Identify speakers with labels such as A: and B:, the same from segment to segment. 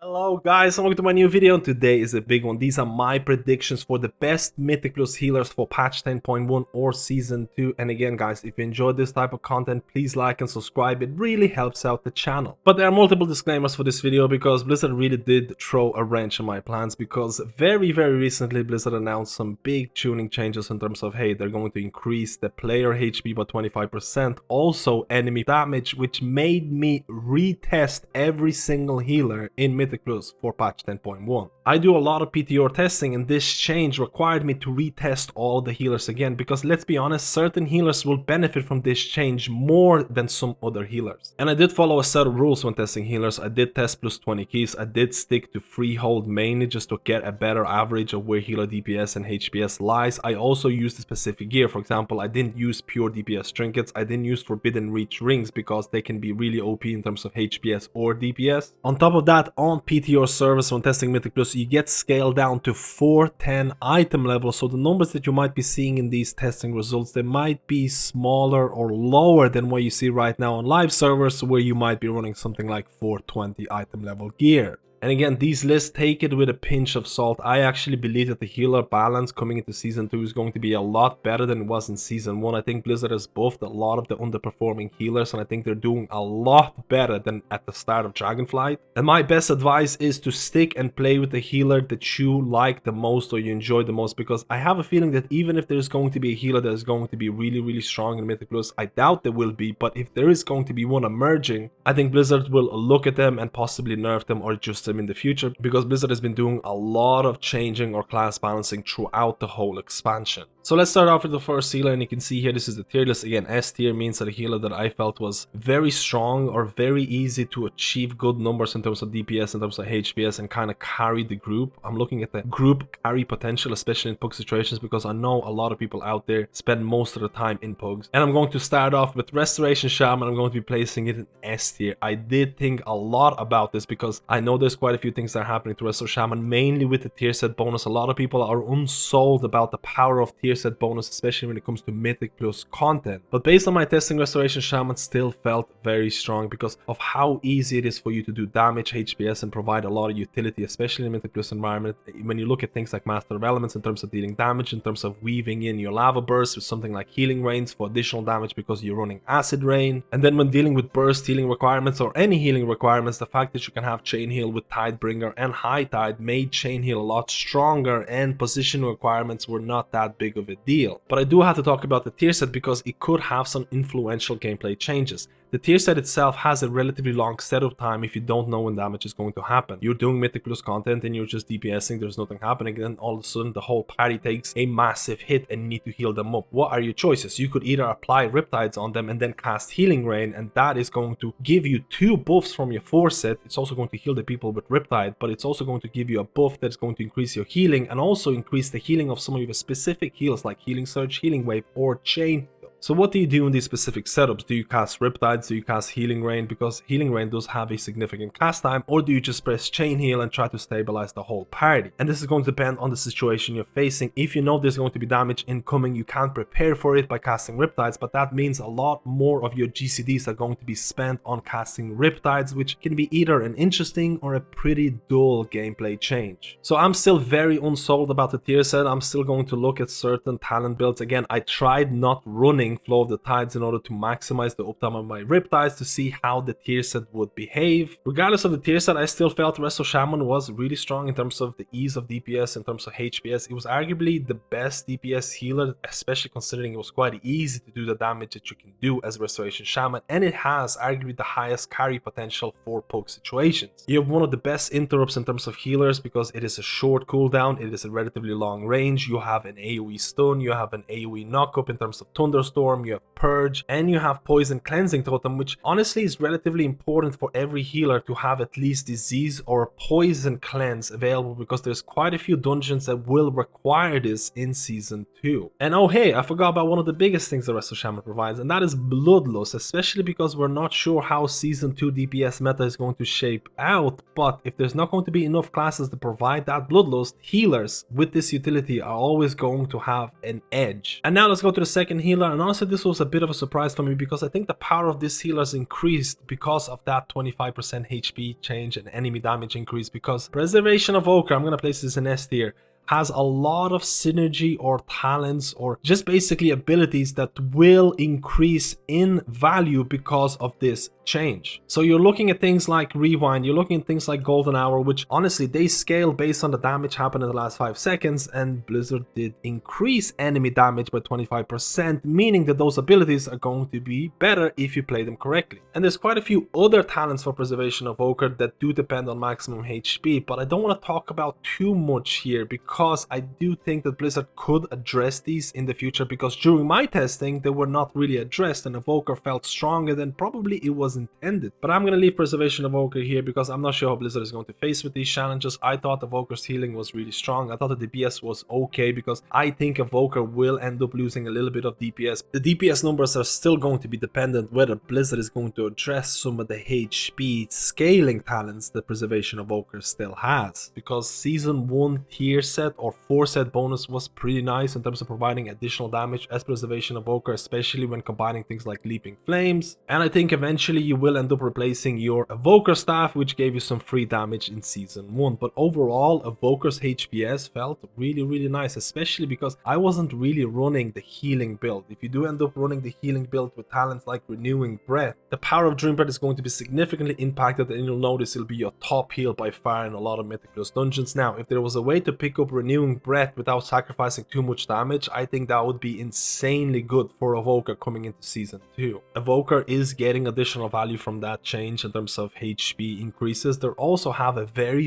A: Hello guys and welcome to my new video, and today is a big one. These are my predictions for the best Mythic Plus healers for patch 10.1 or season 2. And again guys, if you enjoyed this type of content, please like and subscribe. It really helps out the channel. But there are multiple disclaimers for this video because Blizzard really did throw a wrench in my plans, because very recently Blizzard announced some big tuning changes in terms of, hey, they're going to increase the player HP by 25%, also enemy damage, which made me retest every single healer in Mythic Plus for patch 10.1. I do a lot of PTR testing, and this change required me to retest all the healers again, because let's be honest, certain healers will benefit from this change more than some other healers. And I did follow a set of rules when testing healers. I did test plus 20 keys. I did stick to freehold mainly just to get a better average of where healer DPS and HPS lies. I also used specific gear. For example, I didn't use pure DPS trinkets. I didn't use forbidden reach rings because they can be really OP in terms of HPS or DPS. On top of that, on PTR service when testing Mythic Plus, you get scaled down to 410 item level, so the numbers that you might be seeing in these testing results, they might be smaller or lower than what you see right now on live servers, where you might be running something like 420 item level gear. And again, these lists, take it with a pinch of salt. I actually believe that the healer balance coming into Season 2 is going to be a lot better than it was in Season 1. I think Blizzard has buffed a lot of the underperforming healers, and I think they're doing a lot better than at the start of Dragonflight. And my best advice is to stick and play with the healer that you like the most or you enjoy the most, because I have a feeling that even if there's going to be a healer that is going to be really strong in Mythic Plus, I doubt there will be, but if there is going to be one emerging, I think Blizzard will look at them and possibly nerf them or adjust them in the future, because Blizzard has been doing a lot of changing or class balancing throughout the whole expansion. So let's start off with the first healer, and you can see here this is the tier list. Again, S tier means that a healer that I felt was very strong or very easy to achieve good numbers in terms of DPS, in terms of HPS, and kind of carry the group. I'm looking at the group carry potential, especially in pug situations, because I know a lot of people out there spend most of the time in pugs. And I'm going to start off with Preservation Shaman. I'm going to be placing it in S tier. I did think a lot about this because I know there's quite a few things that are happening to Resto Shaman, mainly with the tier set bonus. A lot of people are unsold about the power of tier set bonus, especially when it comes to Mythic Plus content. But based on my testing, Restoration Shaman still felt very strong because of how easy it is for you to do damage, HPS, and provide a lot of utility, especially in Mythic Plus environment. When you look at things like Master of Elements in terms of dealing damage, in terms of weaving in your lava bursts with something like healing rains for additional damage because you're running acid rain. And then when dealing with burst healing requirements or any healing requirements, the fact that you can have chain heal with Tidebringer and High Tide made chain heal a lot stronger, and position requirements were not that big of a deal. But I do have to talk about the tier set because it could have some influential gameplay changes. The tier set itself has a relatively long setup time if you don't know when damage is going to happen. You're doing Mythic Plus content and you're just DPSing, there's nothing happening, and then all of a sudden the whole party takes a massive hit and you need to heal them up. What are your choices? You could either apply Riptides on them and then cast Healing Rain, and that is going to give you 2 buffs from your 4 set. It's also going to heal the people with Riptide, but it's also going to give you a buff that's going to increase your healing and also increase the healing of some of your specific heals like Healing Surge, Healing Wave, or Chain. So what do you do in these specific setups? Do you cast Riptides? Do you cast Healing Rain? Because Healing Rain does have a significant cast time. Or do you just press Chain Heal and try to stabilize the whole party? And this is going to depend on the situation you're facing. If you know there's going to be damage incoming, you can't prepare for it by casting Riptides, but that means a lot more of your GCDs are going to be spent on casting Riptides, which can be either an interesting or a pretty dull gameplay change. So I'm still very unsold about the tier set. I'm still going to look at certain talent builds. Again, I tried not running Flow of the Tides in order to maximize the uptime of my Riptides to see how the tier set would behave. Regardless of the tier set, I still felt Resto Shaman was really strong in terms of the ease of DPS, in terms of HPS. It was arguably the best DPS healer, especially considering it was quite easy to do the damage that you can do as Restoration Shaman, and it has arguably the highest carry potential for poke situations. You have one of the best interrupts in terms of healers because it is a short cooldown, it is a relatively long range, you have an AoE stun, you have an AoE knockup in terms of Thunderstorm, you have Purge, and you have Poison Cleansing Totem, which honestly is relatively important for every healer to have at least Disease or Poison Cleanse available, because there's quite a few dungeons that will require this in Season 2. And oh hey, I forgot about one of the biggest things the Resto Shaman provides, and that is Bloodlust, especially because we're not sure how Season 2 DPS meta is going to shape out, but if there's not going to be enough classes to provide that Bloodlust, healers with this utility are always going to have an edge. And now let's go to the second healer, and honestly this was a bit of a surprise for me because I think the power of this healer has increased because of that 25% HP change and enemy damage increase, because Preservation Evoker, I'm gonna place this in S tier, has a lot of synergy or talents or just basically abilities that will increase in value because of this change. So you're looking at things like Rewind, you're looking at things like Golden Hour, which honestly they scale based on the damage happened in the last 5 seconds, and Blizzard did increase enemy damage by 25%, meaning that those abilities are going to be better if you play them correctly. And there's quite a few other talents for Preservation Evoker that do depend on maximum HP, but I don't want to talk about too much here because I do think that Blizzard could address these in the future, because during my testing they were not really addressed and Evoker felt stronger than probably it was intended. But I'm gonna leave Preservation Evoker here because I'm not sure how Blizzard is going to face with these challenges. I thought Evoker's healing was really strong. I thought the DPS was okay because I think Evoker will end up losing a little bit of DPS. The DPS numbers are still going to be dependent whether Blizzard is going to address some of the HP scaling talents that Preservation Evoker still has, because Season 1 tier set or 4 set bonus was pretty nice in terms of providing additional damage as Preservation Evoker, especially when combining things like Leaping Flames. And I think eventually you will end up replacing your Evoker staff, which gave you some free damage in Season 1. But overall, Evoker's HPS felt really nice, especially because I wasn't really running the healing build. If you do end up running the healing build with talents like Renewing Breath, the power of Dream Breath is going to be significantly impacted, and you'll notice it'll be your top heal by far in a lot of Mythic Plus dungeons. Now, if there was a way to pick up Renewing Breath without sacrificing too much damage, I think that would be insanely good for Evoker coming into Season 2. Evoker is getting additional value from that change in terms of HP increases. They also have a very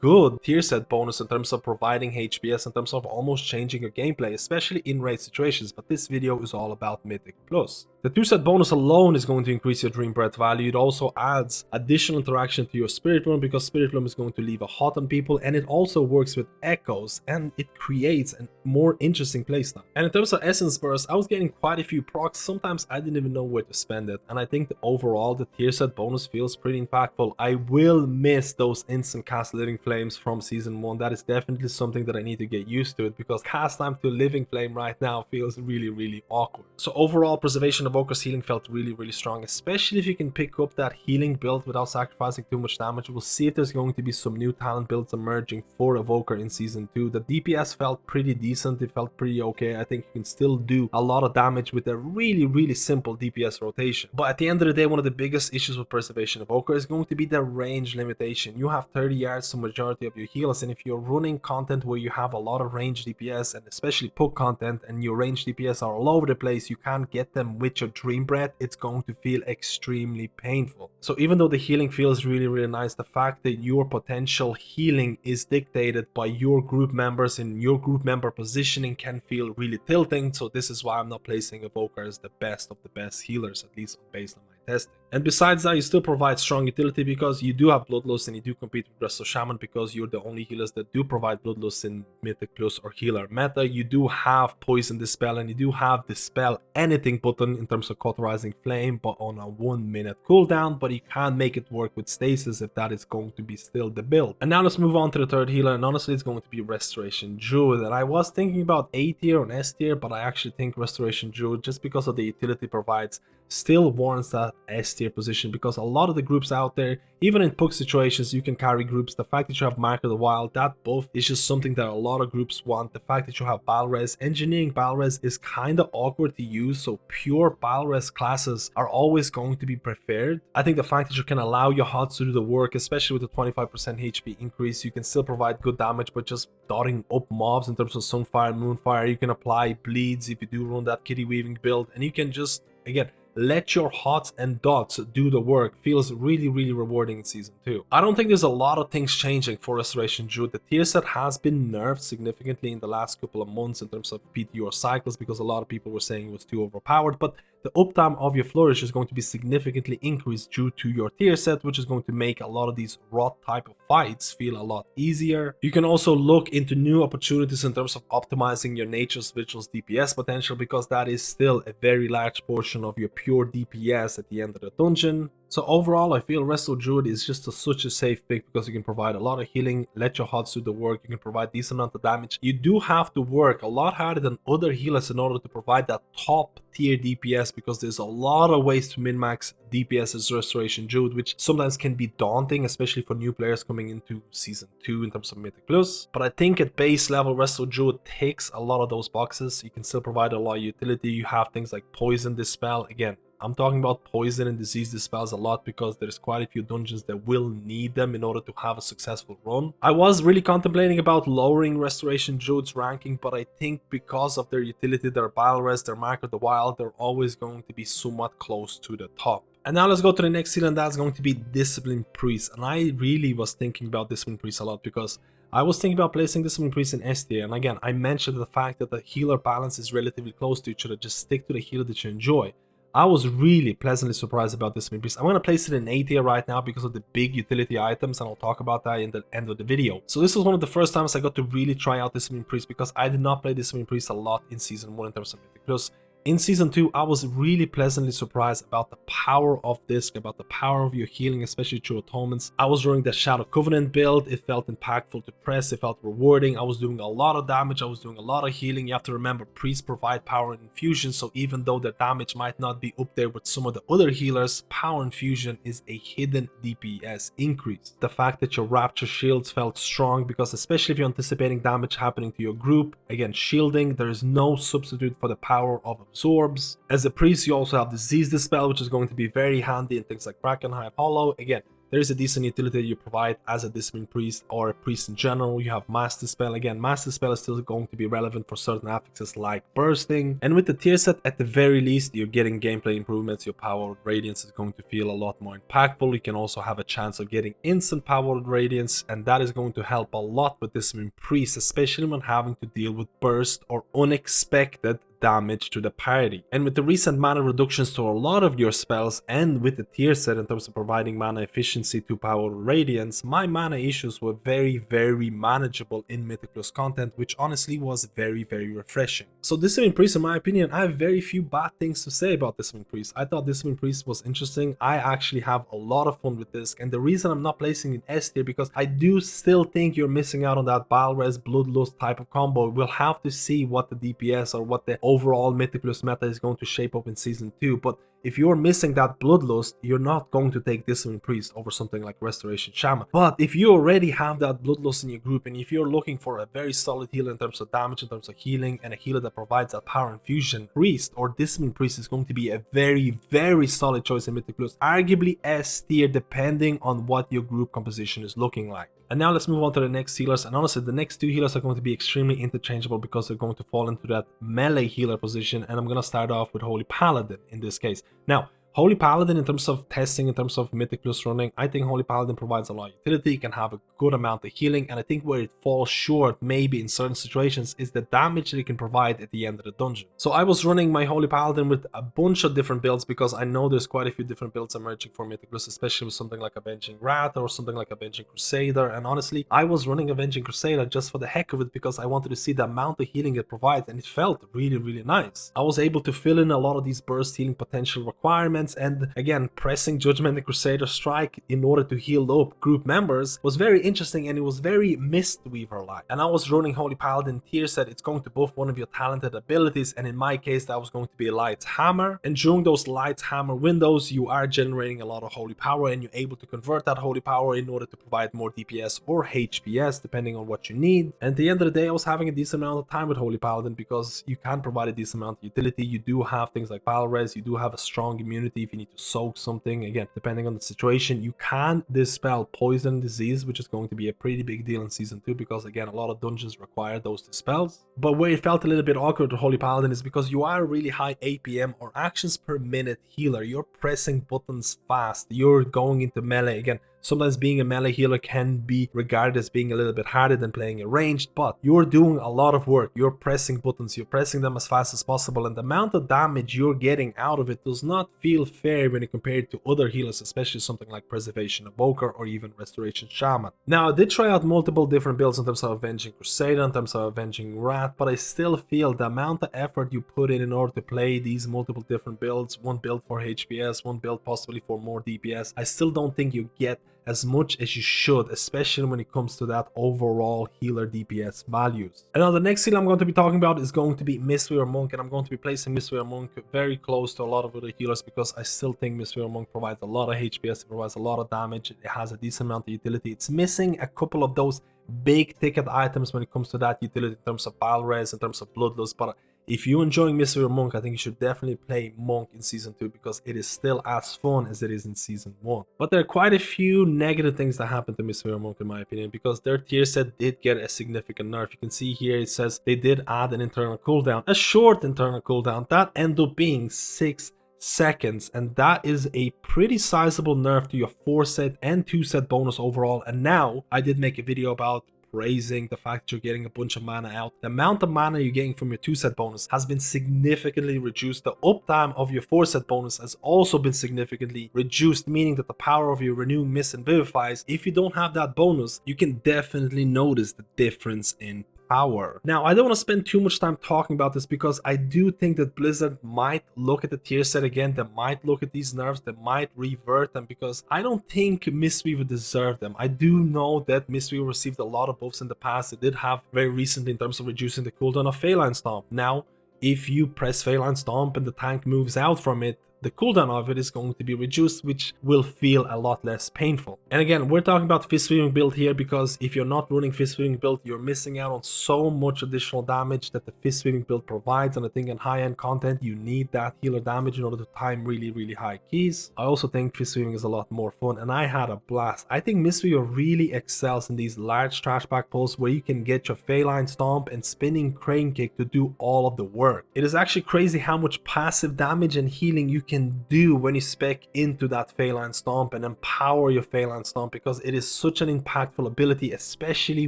A: good tier set bonus in terms of providing HPS, in terms of almost changing your gameplay, especially in raid situations, but this video is all about Mythic Plus. The 2 set bonus alone is going to increase your Dream Breath value. It also adds additional interaction to your Spirit Room, because Spirit Room is going to leave a hot on people, and it also works with echoes and it creates a more interesting playstyle. And in terms of Essence Burst, I was getting quite a few procs. Sometimes I didn't even know where to spend it, and I think that overall the tier set bonus feels pretty impactful. I will miss those instant cast Living Flames from Season 1. That is definitely something that I need to get used to it, because cast time to Living Flame right now feels really awkward. So overall, Preservation Evoker's healing felt really strong, especially if you can pick up that healing build without sacrificing too much damage. We'll see if there's going to be some new talent builds emerging for Evoker in Season 2. The DPS felt pretty decent, it felt pretty okay. I think you can still do a lot of damage with a really simple DPS rotation. But at the end of the day, one of the biggest issues with Preservation Evoker is going to be the range limitation. You have 30 yards to majority of your heals, and if you're running content where you have a lot of range DPS, and especially poke content, and your range DPS are all over the place, you can't get them with your Dream Breath, it's going to feel extremely painful. So even though the healing feels really nice, the fact that your potential healing is dictated by your group members and your group member positioning can feel really tilting. So this is why I'm not placing Evoker as the best of the best healers, at least based on my testing. And besides that, you still provide strong utility because you do have Bloodlust and you do compete with Resto Shaman, because you're the only healers that do provide Bloodlust in Mythic Plus or Healer meta. You do have Poison Dispel, and you do have Dispel Anything button in terms of Cauterizing Flame, but on a 1-minute cooldown, but you can make it work with Stasis if that is going to be still the build. And now let's move on to the third healer, and honestly it's going to be Restoration Druid. And I was thinking about A tier and S tier, but I actually think Restoration Druid, just because of the utility provides, still warrants that S tier position, because a lot of the groups out there, even in puck situations, you can carry groups. The fact that you have Mark of the Wild, that buff is just something that a lot of groups want. The fact that you have Balres, engineering Balres is kind of awkward to use, so pure Balres classes are always going to be preferred. I think the fact that you can allow your HOTS to do the work, especially with the 25% HP increase, you can still provide good damage by just dotting up mobs in terms of Sunfire, Moonfire. You can apply bleeds if you do run that kitty weaving build, and you can just, again, let your HOTS and dots do the work. Feels really rewarding in Season 2. I don't think there's a lot of things changing for Restoration Druid. The tier set has been nerfed significantly in the last couple of months in terms of PTR cycles, because a lot of people were saying it was too overpowered, but the uptime of your flourish is going to be significantly increased due to your tier set, which is going to make a lot of these rot type of fights feel a lot easier. You can also look into new opportunities in terms of optimizing your Nature's Vigil's DPS potential, because that is still a very large portion of your pure DPS at the end of the dungeon. So overall, I feel Resto Druid is just such a safe pick because you can provide a lot of healing, let your HUDs do the work, you can provide decent amount of damage. You do have to work a lot harder than other healers in order to provide that top tier DPS, because there's a lot of ways to min-max DPS as Restoration Druid, which sometimes can be daunting, especially for new players coming into Season 2 in terms of Mythic Plus. But I think at base level, Resto Druid ticks a lot of those boxes. You can still provide a lot of utility. You have things like Poison Dispel. Again, I'm talking about poison and disease dispels a lot because there's quite a few dungeons that will need them in order to have a successful run. I was really contemplating about lowering Restoration Druid's ranking, but I think because of their utility, their Bile Res, their Mark of the Wild, they're always going to be somewhat close to the top. And now let's go to the next seal, and that's going to be Discipline Priest. And I really was thinking about Discipline Priest a lot because I was thinking about placing Discipline Priest in S tier. And again, I mentioned the fact that the healer balance is relatively close to each other. Just stick to the healer that you enjoy. I was really pleasantly surprised about Discipline Priest. I'm going to place it in A tier right now because of the big utility items, and I'll talk about that in the end of the video. So this was one of the first times I got to really try out Discipline Priest because I did not play Discipline Priest a lot in Season 1 in terms of Mythic Plus. In Season 2, I was really pleasantly surprised about the power of Disc, about the power of your healing, especially through atonements. I was running the Shadow Covenant build. It felt impactful to press, it felt rewarding. I was doing a lot of damage, I was doing a lot of healing. You have to remember, priests provide power and infusion, so even though their damage might not be up there with some of the other healers, power infusion is a hidden DPS increase. The fact that your Rapture shields felt strong, because especially if you're anticipating damage happening to your group, again, shielding, there is no substitute for the power of absorbs. As a priest, you also have Disease Dispel, which is going to be very handy in things like Brackenhive Hollow. Again, there is a decent utility you provide as a Discipline Priest or a priest in general. You have Mass Dispel. Again, Mass Dispel is still going to be relevant for certain affixes like Bursting. And with the tier set, at the very least, you're getting gameplay improvements. Your Power Radiance is going to feel a lot more impactful. You can also have a chance of getting instant Power Radiance, and that is going to help a lot with Discipline Priest, especially when having to deal with burst or unexpected damage to the party. And with the recent mana reductions to a lot of your spells, and with the tier set in terms of providing mana efficiency to Power Radiance, my mana issues were very manageable in Mythic Plus content, which honestly was very refreshing. So Discipline Priest, in my opinion, I have very few bad things to say about Discipline Priest. I thought Discipline Priest was interesting. I actually have a lot of fun with this, and the reason I'm not placing it in S tier because I do still think you're missing out on that Bile Res Bloodlust type of combo. We'll have to see what the DPS or what the overall Mythic Plus meta is going to shape up in Season 2, but if you're missing that Bloodlust, you're not going to take Discipline Priest over something like Restoration Shaman. But if you already have that Bloodlust in your group, and if you're looking for a very solid healer in terms of damage, in terms of healing, and a healer that provides that power infusion, Priest or Discipline Priest is going to be a very solid choice in Mythic Plus, arguably S tier depending on what your group composition is looking like. And now let's move on to the next healers, and honestly the next two healers are going to be extremely interchangeable because they're going to fall into that melee healer position, and I'm going to start off with Holy Paladin in this case. Now, Holy Paladin, in terms of testing, in terms of Mythic Plus running, I think Holy Paladin provides a lot of utility. It can have a good amount of healing, and I think where it falls short, maybe in certain situations, is the damage that it can provide at the end of the dungeon. So I was running my Holy Paladin with a bunch of different builds because I know there's quite a few different builds emerging for Mythic Plus, especially with something like Avenging Wrath or something like Avenging Crusader. And honestly, I was running Avenging Crusader just for the heck of it because I wanted to see the amount of healing it provides, and it felt really nice. I was able to fill in a lot of these burst healing potential requirements, and again, pressing Judgment and Crusader Strike in order to heal up group members was very interesting, and it was very Mistweaver-like. And I was running Holy Paladin tier set. It's going to buff one of your talented abilities, and in my case that was going to be Light's Hammer. And during those Light's Hammer windows, you are generating a lot of holy power, and you're able to convert that holy power in order to provide more DPS or HPS depending on what you need. And at the end of the day, I was having a decent amount of time with Holy Paladin because you can provide a decent amount of utility. You do have things like Bile Res, you do have a strong immunity if you need to soak something. Again, depending on the situation, you can dispel poison disease, which is going to be a pretty big deal in Season 2 because again, a lot of dungeons require those dispels. But where it felt a little bit awkward with Holy Paladin is because you are a really high APM or actions per minute healer. You're pressing buttons fast, you're going into melee. Again, sometimes being a melee healer can be regarded as being a little bit harder than playing a ranged, but you're doing a lot of work. You're pressing buttons, you're pressing them as fast as possible, and the amount of damage you're getting out of it does not feel fair when you compare it to other healers, especially something like Preservation Evoker or even Restoration Shaman. Now, I did try out multiple different builds in terms of Avenging Crusader, in terms of Avenging Rat, but I still feel the amount of effort you put in order to play these multiple different builds, one build for HPS, one build possibly for more DPS, I still don't think you get as much as you should, especially when it comes to that overall healer DPS values. And now the next healer I'm going to be talking about is going to be Mistweaver Monk, and I'm going to be placing Mistweaver Monk very close to a lot of other healers because I still think Mistweaver Monk provides a lot of HPS, it provides a lot of damage, it has a decent amount of utility. It's missing a couple of those big ticket items when it comes to that utility in terms of Bile Res, in terms of Bloodlust, but if you're enjoying Mistweaver Monk, I think you should definitely play Monk in Season 2 because it is still as fun as it is in Season 1. But there are quite a few negative things that happened to Mistweaver Monk in my opinion because their tier set did get a significant nerf. You can see here it says they did add an internal cooldown, a short internal cooldown that ended up being 6 seconds, and that is a pretty sizable nerf to your 4-set and 2-set bonus overall. And now I did make a video about praising the fact that you're getting a bunch of mana out. The amount of mana you're getting from your 2-set bonus has been significantly reduced. The uptime of your 4-set bonus has also been significantly reduced, meaning that the power of your Renew, Miss, and Vivifies, if you don't have that bonus, you can definitely notice the difference in power. Now, I don't want to spend too much time talking about this because I do think that Blizzard might look at the tier set again, they might look at these nerfs, they might revert them because I don't think Mistweaver deserved them. I do know that Mistweaver received a lot of buffs in the past. It did have very recently in terms of reducing the cooldown of Feline Stomp. Now, if you press Feline Stomp and the tank moves out from it, the cooldown of it is going to be reduced, which will feel a lot less painful. And again, we're talking about Fist Weaving build here because if you're not running Fist Weaving build, you're missing out on so much additional damage that the Fist Weaving build provides. And I think in high-end content, you need that healer damage in order to time really high keys. I also think Fist Weaving is a lot more fun, and I had a blast. I think Mistweaver really excels in these large trash back pulls where you can get your Feline Stomp and Spinning Crane Kick to do all of the work. It is actually crazy how much passive damage and healing you can do when you spec into that Feline Stomp and empower your Feline Stomp because it is such an impactful ability, especially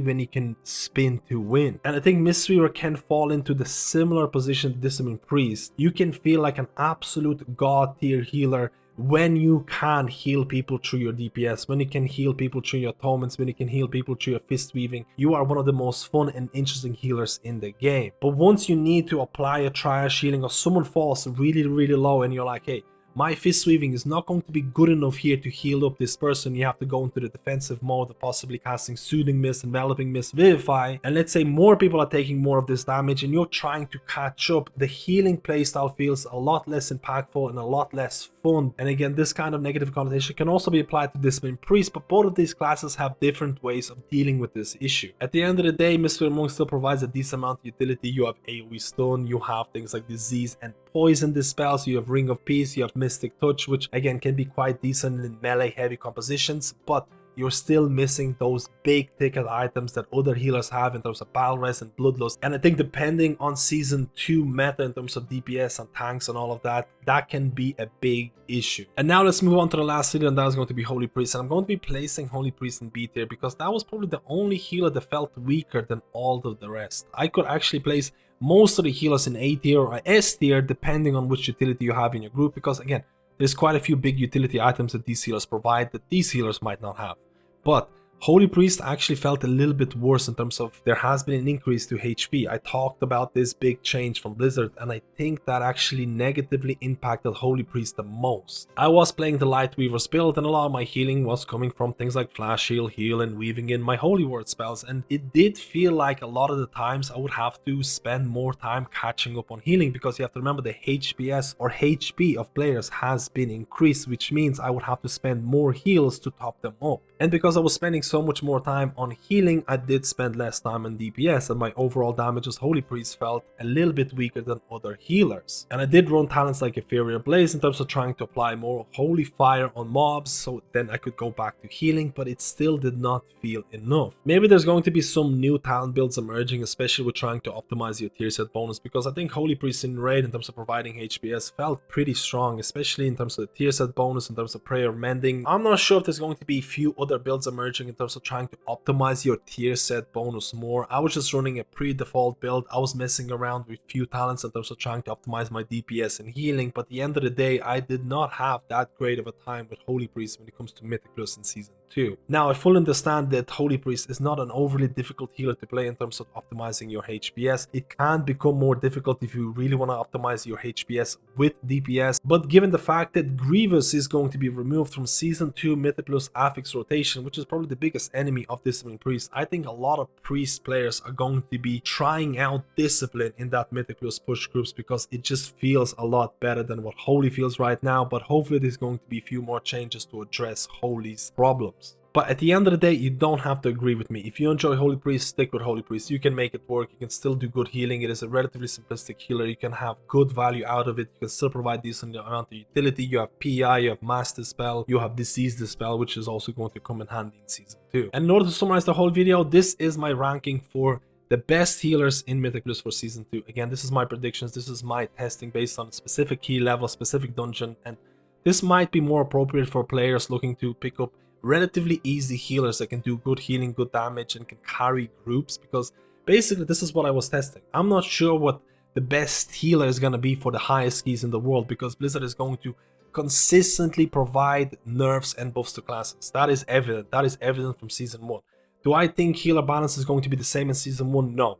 A: when you can spin to win. And I think Mistweaver can fall into the similar position to Discipline Priest. You can feel like an absolute god tier healer when you can heal people through your DPS, when you can heal people through your atonements, when you can heal people through your fist weaving. You are one of the most fun and interesting healers in the game. But once you need to apply a triage healing or someone falls really low and you're like, hey, my fist weaving is not going to be good enough here to heal up this person, you have to go into the defensive mode of possibly casting Soothing Mist, Enveloping Mist, Vivify, and let's say more people are taking more of this damage and you're trying to catch up, the healing playstyle feels a lot less impactful and a lot less fun. And again, this kind of negative connotation can also be applied to Discipline Priest, but both of these classes have different ways of dealing with this issue. At the end of the day, Mistweaver Monk still provides a decent amount of utility. You have AoE Stun, you have things like Disease and Poison dispels, you have Ring of Peace, you have Mystic Touch, which again can be quite decent in melee heavy compositions, but you're still missing those big ticket items that other healers have in terms of Bile Res and Bloodlust. And I think depending on Season 2 meta in terms of DPS and tanks and all of that, that can be a big issue. And now let's move on to the last healer, and that is going to be Holy Priest. And I'm going to be placing Holy Priest in B tier because that was probably the only healer that felt weaker than all of the rest. I could actually place most of the healers in A tier or S tier depending on which utility you have in your group, because again, there's quite a few big utility items that these healers provide that these healers might not have. But Holy Priest actually felt a little bit worse in terms of there has been an increase to HP. I talked about this big change from Blizzard, and I think that actually negatively impacted Holy Priest the most. I was playing the Light Weaver's build, and a lot of my healing was coming from things like Flash Heal, and weaving in my Holy Word spells, and it did feel like a lot of the times I would have to spend more time catching up on healing, because you have to remember the HPS or HP of players has been increased, which means I would have to spend more heals to top them up. And because I was spending so much more time on healing, I did spend less time on DPS, and my overall damage as Holy Priest felt a little bit weaker than other healers. And I did run talents like Ethereal Blaze in terms of trying to apply more Holy Fire on mobs, so then I could go back to healing, but it still did not feel enough. Maybe there's going to be some new talent builds emerging, especially with trying to optimize your tier set bonus, because I think Holy Priest in raid in terms of providing HPS felt pretty strong, especially in terms of the tier set bonus, in terms of prayer mending. I'm not sure if there's going to be a few other builds emerging in terms of trying to optimize your tier set bonus more. I was just running a pre-default build. I was messing around with few talents in terms of trying to optimize my DPS and healing, but at the end of the day, I did not have that great of a time with Holy Priest when it comes to Mythic Plus in Season 2. Now, I fully understand that Holy Priest is not an overly difficult healer to play in terms of optimizing your HPS. It can become more difficult if you really want to optimize your HPS with DPS, but given the fact that Grievous is going to be removed from Season 2 Mythic Plus Affix rotation, which is probably the biggest enemy of Discipline Priest, I think a lot of Priest players are going to be trying out Discipline in that Mythic Plus push groups because it just feels a lot better than what Holy feels right now, but hopefully there's going to be a few more changes to address Holy's problems. But at the end of the day, you don't have to agree with me. If you enjoy Holy Priest, stick with Holy Priest. You can make it work. You can still do good healing. It is a relatively simplistic healer. You can have good value out of it. You can still provide decent amount of utility. You have PI, you have Mass Dispel, you have Disease Dispel, which is also going to come in handy in Season 2. And in order to summarize the whole video, this is my ranking for the best healers in Mythic Plus for Season 2. Again, this is my predictions. This is my testing based on a specific key level, specific dungeon, and this might be more appropriate for players looking to pick up relatively easy healers that can do good healing, good damage, and can carry groups, because basically this is what I was testing. I'm not sure what the best healer is going to be for the highest keys in the world, because Blizzard is going to consistently provide nerfs and buffs to classes. That is evident. That is evident from Season 1. Do I think healer balance is going to be the same in Season 1? No.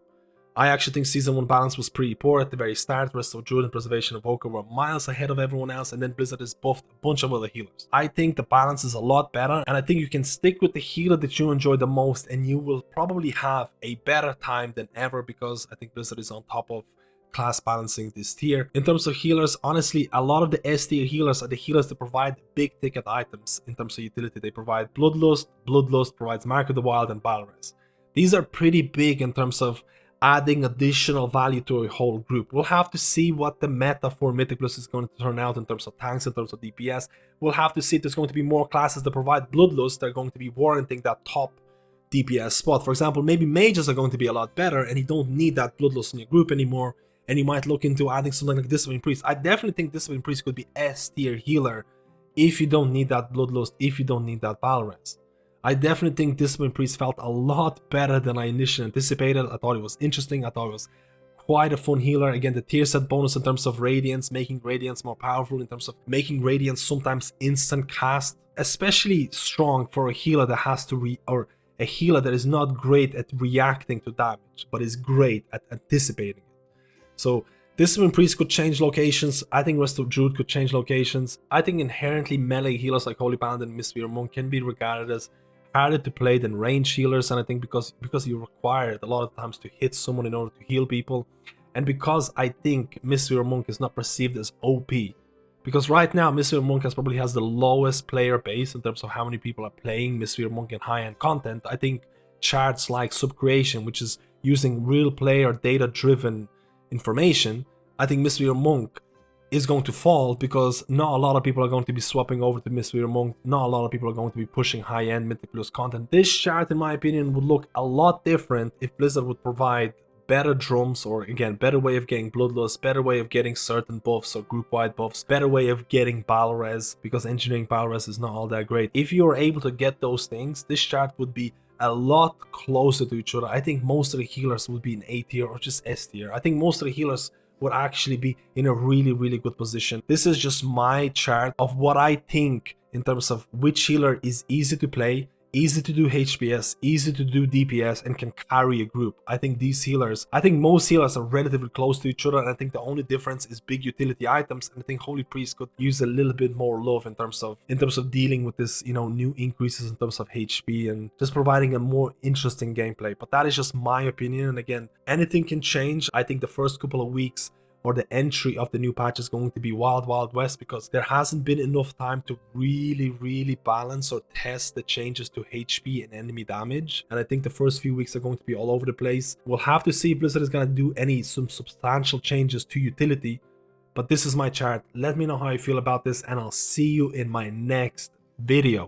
A: I actually think Season 1 balance was pretty poor at the very start. Resto Druid and Preservation Evoker were miles ahead of everyone else, and then Blizzard has buffed a bunch of other healers. I think the balance is a lot better, and I think you can stick with the healer that you enjoy the most, and you will probably have a better time than ever, because I think Blizzard is on top of class balancing this tier. In terms of healers, honestly, a lot of the S tier healers are the healers that provide big ticket items in terms of utility. They provide Bloodlust, Bloodlust provides Mark of the Wild, and Battle Res. These are pretty big in terms of adding additional value to a whole group. We'll have to see what the meta for Mythic Plus is going to turn out in terms of tanks, in terms of DPS. We'll have to see if there's going to be more classes that provide Bloodlust that are going to be warranting that top DPS spot. For example, maybe mages are going to be a lot better and you don't need that Bloodlust in your group anymore, and you might look into adding something like Discipline Priest. I definitely think Discipline Priest could be S tier healer if you don't need that Bloodlust, if you don't need that Battle Res. I definitely think Discipline Priest felt a lot better than I initially anticipated. I thought it was interesting. I thought it was quite a fun healer. Again, the tier set bonus in terms of Radiance, making Radiance more powerful, in terms of making Radiance sometimes instant cast, especially strong for a healer that has to or a healer that is not great at reacting to damage, but is great at anticipating it. So Discipline Priest could change locations. I think Resto Druid could change locations. I think inherently melee healers like Holy Paladin and Mistweaver Monk can be regarded as harder to play than range healers, and I think because you require it a lot of times to hit someone in order to heal people, and because I think Mistweaver Monk is not perceived as OP, because right now Mistweaver Monk probably has the lowest player base in terms of how many people are playing Mistweaver Monk in high-end content. I think charts like Subcreation, which is using real player data-driven information, I think Mistweaver Monk is going to fall, because not a lot of people are going to be swapping over to Mistweaver Monk. Not a lot of people are going to be pushing high-end Mythic Plus content. This chart, in my opinion, would look a lot different if Blizzard would provide better drums, or again, better way of getting Bloodlust, better way of getting certain buffs or group-wide buffs, better way of getting Battle Res, because engineering Battle Res is not all that great. If you're able to get those things, this chart would be a lot closer to each other. I think most of the healers would be in A tier or just S tier. I think most of the healers would actually be in a really good position. This is just my chart of what I think in terms of which healer is easy to play, easy to do HPS, easy to do DPS, and can carry a group. I think most healers are relatively close to each other, and I think the only difference is big utility items, and I think Holy Priest could use a little bit more love in terms of dealing with this, new increases in terms of HP and just providing a more interesting gameplay. But that is just my opinion, and again, anything can change. I think the first couple of weeks or the entry of the new patch is going to be wild west, because there hasn't been enough time to really balance or test the changes to HP and enemy damage. And I think the first few weeks are going to be all over the place. We'll have to see if Blizzard is going to do some substantial changes to utility. But this is my chart. Let me know how you feel about this, and I'll see you in my next video.